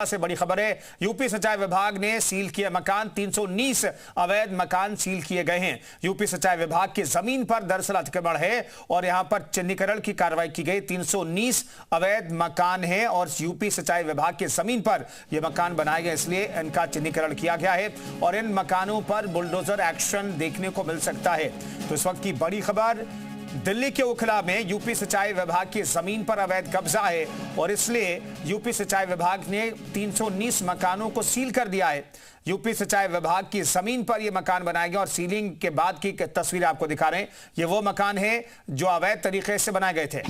से बड़ी खबर है। यूपी सिंचाई विभाग ने सील किया मकान। 319 अवैध मकान सील किए गए हैं। यूपी सिंचाई विभाग की जमीन पर दरअसल अतिक्रमण है और यहां पर चिन्हीकरण की कार्रवाई की गई। 319 अवैध मकान है और यूपी सिंचाई विभाग की जमीन पर यह मकान बनाए गए, इसलिए इनका चिन्हीकरण किया गया है और इन मकानों पर बुलडोजर एक्शन देखने को मिल सकता है। तो इस वक्त की बड़ी खबर, दिल्ली के ओखला में यूपी सिंचाई विभाग की जमीन पर अवैध कब्जा है और इसलिए यूपी सिंचाई विभाग ने 319 मकानों को सील कर दिया है। यूपी सिंचाई विभाग की जमीन पर यह मकान बनाए गए और सीलिंग के बाद की तस्वीर आपको दिखा रहे हैं। ये वो मकान है जो अवैध तरीके से बनाए गए थे।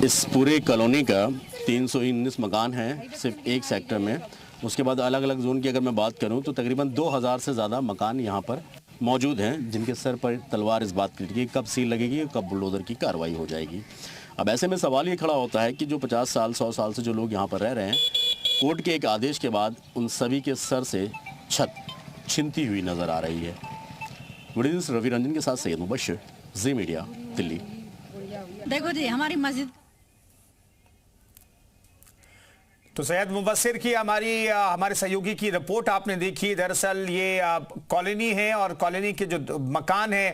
इस पूरे कॉलोनी का 319 मकान है सिर्फ एक सेक्टर में। उसके बाद अलग अलग जोन की अगर मैं बात करूं तो तकरीबन 2000 से ज़्यादा मकान यहां पर मौजूद हैं, जिनके सर पर तलवार इस बात की कब सील लगेगी, कब बुलडोजर की कार्रवाई हो जाएगी। अब ऐसे में सवाल ये खड़ा होता है कि जो 50 साल 100 साल से जो लोग यहाँ पर रह रहे हैं, कोर्ट के एक आदेश के बाद उन सभी के सर से छत छिनती हुई नज़र आ रही है। वीडियो रवि रंजन के साथ सैयद मुबशर, जी मीडिया, दिल्ली। देखो जी, हमारी मस्जिद तो सैयद मुबशर की हमारे सहयोगी की रिपोर्ट आपने देखी। दरअसल ये कॉलोनी है और कॉलोनी के जो मकान है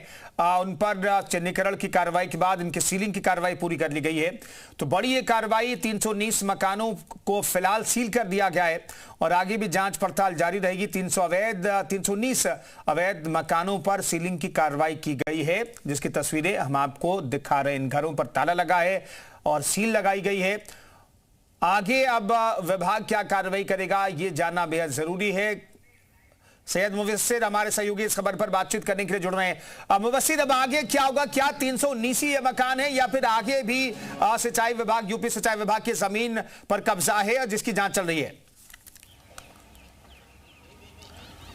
उन पर चिन्हीकरण की कार्रवाई के बाद इनके सीलिंग की कार्रवाई पूरी कर ली गई है। तो बड़ी ये कार्रवाई, 319 मकानों को फिलहाल सील कर दिया गया है और आगे भी जांच पड़ताल जारी रहेगी। 319 अवैध मकानों पर सीलिंग की कार्रवाई की गई है, जिसकी तस्वीरें हम आपको दिखा रहे हैं। इन घरों पर ताला लगा है और सील लगाई गई है। आगे अब विभाग क्या कार्रवाई करेगा, यह जानना बेहद जरूरी है। सैयद मुबशर हमारे सहयोगी इस खबर पर बातचीत करने के लिए जुड़ रहे हैं। मुबशर, अब आगे क्या होगा? क्या 319 ही मकान है या फिर आगे भी सिंचाई विभाग, यूपी सिंचाई विभाग की जमीन पर कब्जा है जिसकी जांच चल रही है?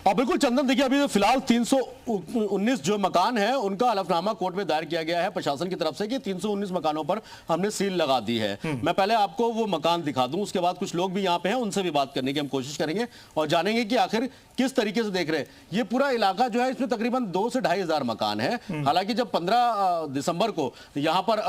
और बिल्कुल चंदन, देखिए अभी तो फिलहाल 319 जो मकान है उनका हलफनामा कोर्ट में दायर किया गया है प्रशासन की तरफ से कि 319 मकानों पर हमने सील लगा दी है। मैं पहले आपको वो मकान दिखा दूं, उसके बाद कुछ लोग भी यहाँ पे हैं, उनसे भी बात करने की हम कोशिश करेंगे और जानेंगे कि आखिर किस तरीके से देख रहे हैं। ये पूरा इलाका जो है, इसमें तकरीबन 2 से 2,500 मकान है। हालांकि जब 15 दिसंबर को यहाँ पर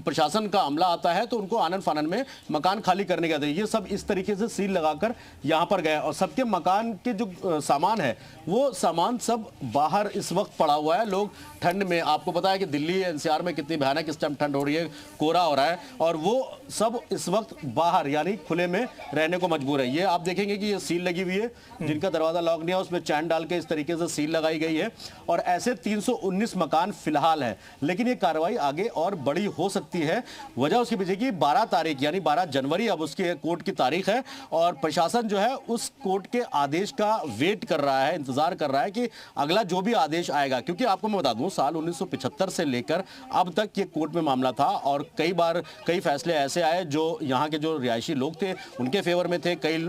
प्रशासन का अमला आता है तो उनको आनन फानन में मकान खाली करने का ये सब इस तरीके से सील लगाकर यहाँ पर गए और सबके मकान के जो सामान है वो सामान सब बाहर इस वक्त पड़ा हुआ है। लोग ठंड में, आपको पता है कि दिल्ली एनसीआर में कितनी भयानक इस टाइम ठंड हो रही है, कोहरा हो रहा है और वो सब इस वक्त बाहर यानी खुले में रहने को मजबूर है। ये आप देखेंगे कि ये सील लगी हुई है, जिनका दरवाजा लॉक नहीं है उसमें चैन डाल के इस तरीके से सील लगाई गई है और ऐसे 319 मकान फिलहाल है। लेकिन ये कार्रवाई आगे और बड़ी हो सकती है। वजह उसके पीछे की 12 तारीख यानी 12 जनवरी अब उसके कोर्ट की तारीख है और प्रशासन जो है उस कोर्ट के आदेश का वेट कर रहा है, इंतजार कर रहा है कि अगला जो भी आदेश आएगा। क्योंकि आपको मैं बता दूं, साल 1975 से लेकर अब तक ये कोर्ट में मामला था और कई बार कई फैसले ऐसे आए जो यहाँ के जो रिहायशी लोग थे उनके फेवर में थे। कई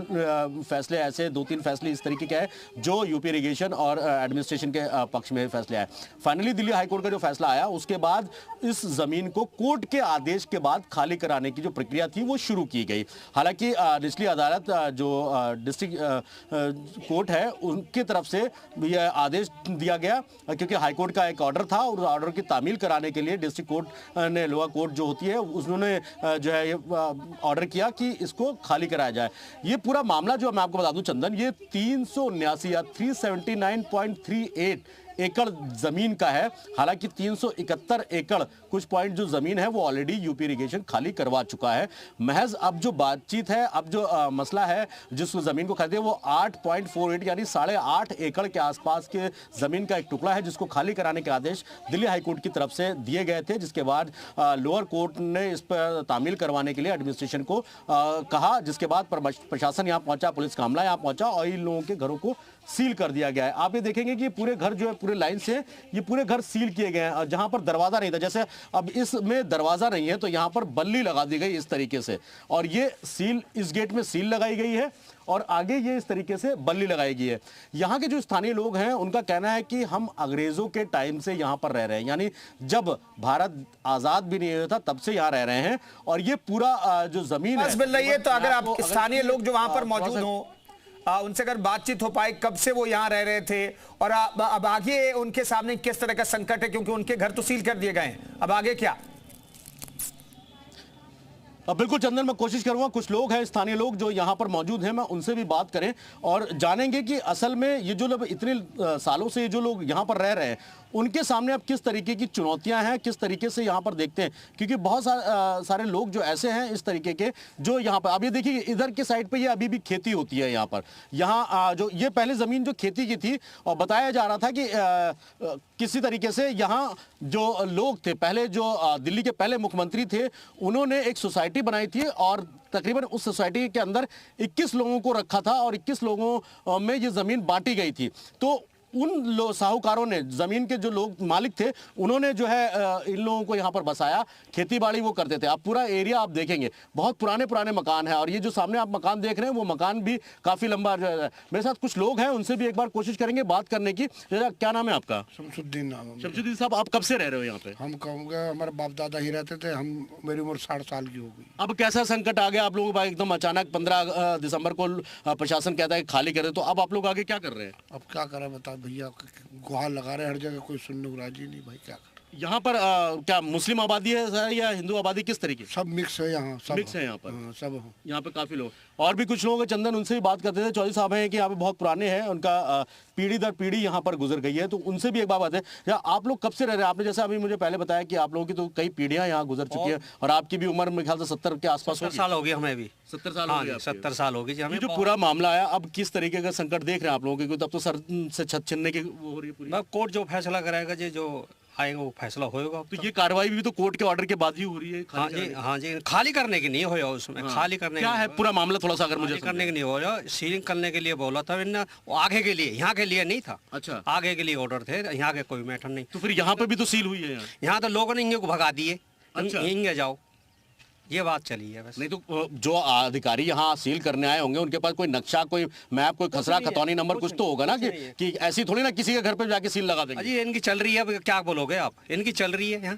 फैसले ऐसे, 2-3 फैसले इस तरीके के हैं जो यूपी इरिगेशन और एडमिनिस्ट्रेशन के पक्ष में फैसले आए। फाइनली दिल्ली हाईकोर्ट का जो फैसला आया उसके बाद इस जमीन को कोर्ट के आदेश के बाद खाली कराने की जो प्रक्रिया थी वो शुरू की गई। हालांकि निचली अदालत जो डिस्ट्रिक्ट कोर्ट है उनकी तरफ से यह आदेश दिया गया क्योंकि हाईकोर्ट का एक ऑर्डर था और ऑर्डर की तामील कराने के लिए डिस्ट्रिक्ट कोर्ट ने, लोअर कोर्ट जो होती है, उन्होंने जो है ये ऑर्डर किया कि इसको खाली कराया जाए। ये पूरा मामला जो मैं आपको बता दूं चंदन, ये 379 या 379.38 एकड़ जमीन का है। हालांकि 371 एकड़ कुछ पॉइंट जो जमीन है वो ऑलरेडी यूपी इरिगेशन खाली करवा चुका है। महज अब जो बातचीत है, अब जो मसला है जिस जमीन को खरीदे वो 8.48 यानी 8.5 एकड़ के आसपास के जमीन का एक टुकड़ा है जिसको खाली कराने के आदेश दिल्ली हाईकोर्ट की तरफ से दिए गए थे, जिसके बाद लोअर कोर्ट ने इस पर तामील करवाने के लिए एडमिनिस्ट्रेशन को कहा, जिसके बाद प्रशासन यहाँ पहुंचा, पुलिस का अमला यहाँ पहुंचा और इन लोगों के घरों को सील कर दिया गया है। आप ये देखेंगे कि पूरे घर जो है पूरे लाइन से ये पूरे घर सील किए गए हैं। जहां पर दरवाजा नहीं था, जैसे अब इसमें दरवाजा नहीं है तो यहां पर बल्ली लगा दी गई इस तरीके से और ये सील, इस गेट में सील लगाई गई है और आगे ये इस तरीके से बल्ली लगाई गई है। यहाँ के जो स्थानीय लोग हैं उनका कहना है कि हम अंग्रेजों के टाइम से यहाँ पर रह रहे हैं, यानी जब भारत आजाद भी नहीं हुआ था तब से यहाँ रह रहे हैं और ये पूरा जो जमीन है। तो अगर आप स्थानीय लोग जो वहां पर मौजूद हो उनसे अगर बातचीत हो पाए, कब से वो यहाँ रह रहे थे और अब आगे उनके सामने किस तरह का संकट है, क्योंकि उनके घर तो सील कर दिए गए हैं, अब आगे क्या? अब बिल्कुल चंदन, मैं कोशिश करूंगा कुछ लोग हैं स्थानीय लोग जो यहाँ पर मौजूद हैं, मैं उनसे भी बात करें और जानेंगे कि असल में ये जो लोग इतने सालों से जो लोग यहाँ पर रह रहे हैं उनके सामने अब किस तरीके की चुनौतियां हैं, किस तरीके से यहाँ पर देखते हैं, क्योंकि बहुत सारे लोग जो ऐसे हैं इस तरीके के जो यहाँ पर, अब ये देखिए इधर के साइड पे ये अभी भी खेती होती है यहाँ पर, यहाँ जो ये पहले जमीन जो खेती की थी और बताया जा रहा था कि किसी तरीके से यहाँ जो लोग थे पहले, जो दिल्ली के पहले मुख्यमंत्री थे, उन्होंने एक सोसाइटी बनाई थी और तकरीबन उस सोसाइटी के अंदर 21 लोगों को रखा था और 21 लोगों में ये जमीन बांटी गई थी। तो उन साहूकारों ने, जमीन के जो लोग मालिक थे, उन्होंने जो है इन लोगों को यहाँ पर बसाया, खेती बाड़ी वो करते थे। आप पूरा एरिया आप देखेंगे बहुत पुराने पुराने मकान है और ये जो सामने आप मकान देख रहे हैं वो मकान भी काफी लंबा जो है। मेरे साथ कुछ लोग हैं, उनसे भी एक बार कोशिश करेंगे बात करने की। क्या नाम है आपका? शमसुद्दीन नाम है। शमसुद्दीन साहब, आप कब से रह रहे हो यहाँ पे? हम कहूँगा हमारे बाप दादा ही रहते थे, मेरी उम्र 60 साल की हो गई। अब कैसा संकट आ गया आप लोगों पर एकदम अचानक? 15 दिसंबर को प्रशासन कहता है खाली करे, तो अब आप लोग आगे क्या कर रहे हैं? अब क्या करें बता भैया, गुहार लगा रहे हर जगह, कोई सुनने को राजी नहीं भाई, क्या करें। यहाँ पर क्या मुस्लिम आबादी है या हिंदू आबादी, किस तरीके? सब मिक्स है यहाँ, सब मिक्स है यहाँ पर। हाँ, सब है। यहाँ पे काफी लोग और भी कुछ लोग हैं चंदन, उनसे भी बात करते थे। चौधरी साहब हैं कि यहाँ पे बहुत पुराने हैं, उनका पीढ़ी दर पीढ़ी यहाँ पर गुजर गई है, तो उनसे भी एक बात है। या आप लोग कब से रह रहे हैं? आपने जैसे अभी मुझे पहले बताया कि आप लोगों की तो कई पीढ़ियां यहाँ गुजर चुकी है और आपकी भी उम्र मेरे ख्याल से 70 के आसपास होगी। 70 साल हो गई हमें भी। 70 साल हाँ हो गए? 70 साल हो गई जी हमें। जो पूरा मामला आया, अब किस तरीके का संकट देख रहे हैं आप लोगों के? तब तो सर से छत छीनने की वो हो रही है पूरी। कोर्ट जो फैसला कराएगा जी, जो आएगा वो फैसला होगा। तो ये कार्रवाई भी तो कोर्ट के ऑर्डर के बाद ही हो रही है? हाँ जी, खाली करने की नहीं हो उसमें। खाली करने क्या है पूरा मामला, थोड़ा सा अगर मुझे करने की नहीं हो रहा, सीलिंग करने के लिए बोला था इन्हें, वो आगे के लिए, यहाँ के लिए नहीं था। अच्छा, आगे के लिए ऑर्डर थे, यहाँ के कोई मैटर नहीं। तो फिर यहाँ पे भी तो सील हुई है? यहाँ तो लोगों ने इंगे को भगा दिए। अच्छा। इंगे जाओ, ये बात चली है बस। नहीं तो जो अधिकारी यहाँ सील करने आए होंगे उनके पास कोई नक्शा, कोई मैप, कोई खसरा खतौनी नंबर कुछ तो होगा ना, कि ऐसी थोड़ी ना किसी के घर पे जाके सील लगा देंगे। जी इनकी चल रही है, अब क्या बोलोगे आप, इनकी चल रही है यहाँ।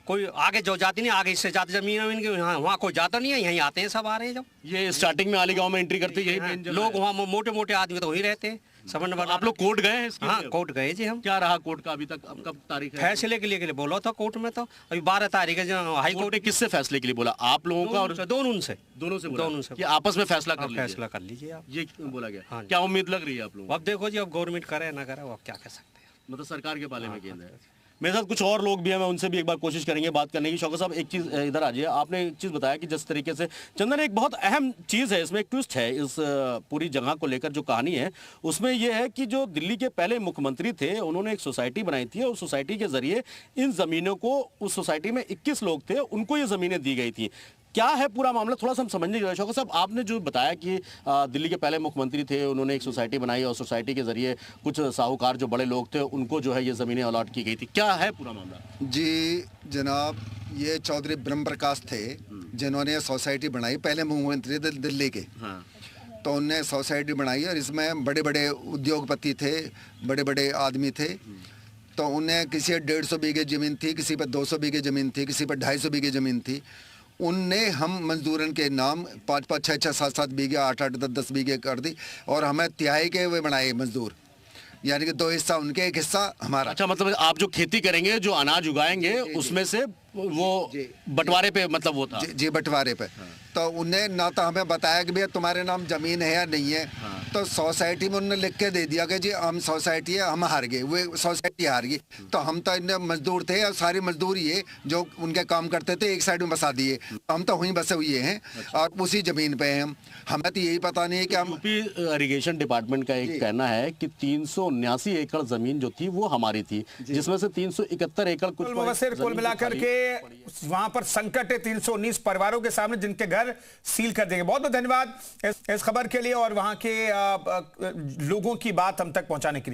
कोई आगे जो जाती नहीं, आगे इससे ज्यादा जमीन है इनकी, वहाँ कोई जाता नहीं है, यहीं आते हैं, सब आ रहे हैं। जब ये स्टार्टिंग में अलीगांव में एंट्री करते यही लोग वहाँ मोटे मोटे आदमी तो वहीं रहते हैं। समझ में? आप लोग कोर्ट गए हैं? हाँ कोर्ट गए जी हम। क्या रहा कोर्ट का अभी तक? अब कब तारीख है? फैसले के लिए बोला था कोर्ट में, तो अभी 12 तारीख है जो हाई कोर्ट ने किससे फैसले के लिए बोला? आप लोगों का और दोनों से दोनों से कि आपस में फैसला कर लीजिए आप, ये बोला गया। हाँ, क्या उम्मीद लग रही है आप लोगों को? अब देखो जी, अब गवर्नमेंट करे ना करे, अब क्या कह सकते हैं। मतलब सरकार के बारे में गेंद है। मेरे साथ कुछ और लोग भी हैं, मैं उनसे भी एक बार कोशिश करेंगे बात करने की। शौकत साहब, एक चीज़ इधर आ जाइए। आपने एक चीज़ बताया कि जिस तरीके से चंदन, एक बहुत अहम चीज़ है इसमें, एक ट्विस्ट है इस पूरी जगह को लेकर जो कहानी है उसमें यह है कि जो दिल्ली के पहले मुख्यमंत्री थे उन्होंने एक सोसाइटी बनाई थी और उस सोसाइटी के जरिए इन ज़मीनों को, उस सोसाइटी में 21 लोग थे, उनको ये ज़मीनें दी गई थी। क्या है पूरा मामला, थोड़ा सा हम समझने की। शौकत साहब, आपने जो बताया कि दिल्ली के पहले मुख्यमंत्री थे, उन्होंने एक सोसाइटी बनाई और सोसाइटी के जरिए कुछ साहूकार जो बड़े लोग थे उनको जो है ये ज़मीनें अलॉट की गई थी, क्या है पूरा मामला? जी जनाब, ये चौधरी ब्रह्म प्रकाश थे जिन्होंने सोसाइटी बनाई, पहले मुख्यमंत्री थे दिल्ली के। हाँ। तो उनने सोसाइटी बनाई और इसमें बड़े बड़े उद्योगपति थे, बड़े बड़े आदमी थे। तो उन्हें किसी 150 बीघे ज़मीन थी, किसी पर 200 बीघे ज़मीन थी, किसी पर 250 बीघे ज़मीन थी। उनने हम मजदूरन के नाम 5-5, 6-6, 7-7 बीघे, 8-8, 10-10 बीघे कर दी और हमें तिहाई के वे बनाए मजदूर, यानी कि 2 हिस्सा उनके, 1 हिस्सा हमारा। अच्छा, मतलब आप जो खेती करेंगे, जो अनाज उगाएंगे, उसमें से वो बंटवारे पे, मतलब वो था? जी बंटवारे पे। हाँ। तो उन्हें ना तो हमें बताया कि भैया तुम्हारे नाम जमीन है या नहीं है। हाँ। तो सोसाइटी में उन्होंने लिख के दे दिया कि जी हम सोसाइटी है, हम हार गए, वे सोसाइटी हार गई। तो हम तो इनने मजदूर थे और सारी मजदूर ये जो उनके काम करते थे एक साइड में बसा दिए। हम तो वहीं बसे हुए हैं। अच्छा। और उसी जमीन पे हैं हम। हमें तो यही पता नहीं है कि हम। यूपी इरिगेशन डिपार्टमेंट का एक कहना है कि 379 एकड़ जमीन जो थी वो हमारी थी, जिसमें से 371 एकड़ कुल मिलाकर के वहां पर संकट है 319 परिवारों के सामने, जिनके घर सील कर देंगे। बहुत बहुत धन्यवाद इस खबर के लिए और वहां के लोगों की बात हम तक पहुंचाने के लिए।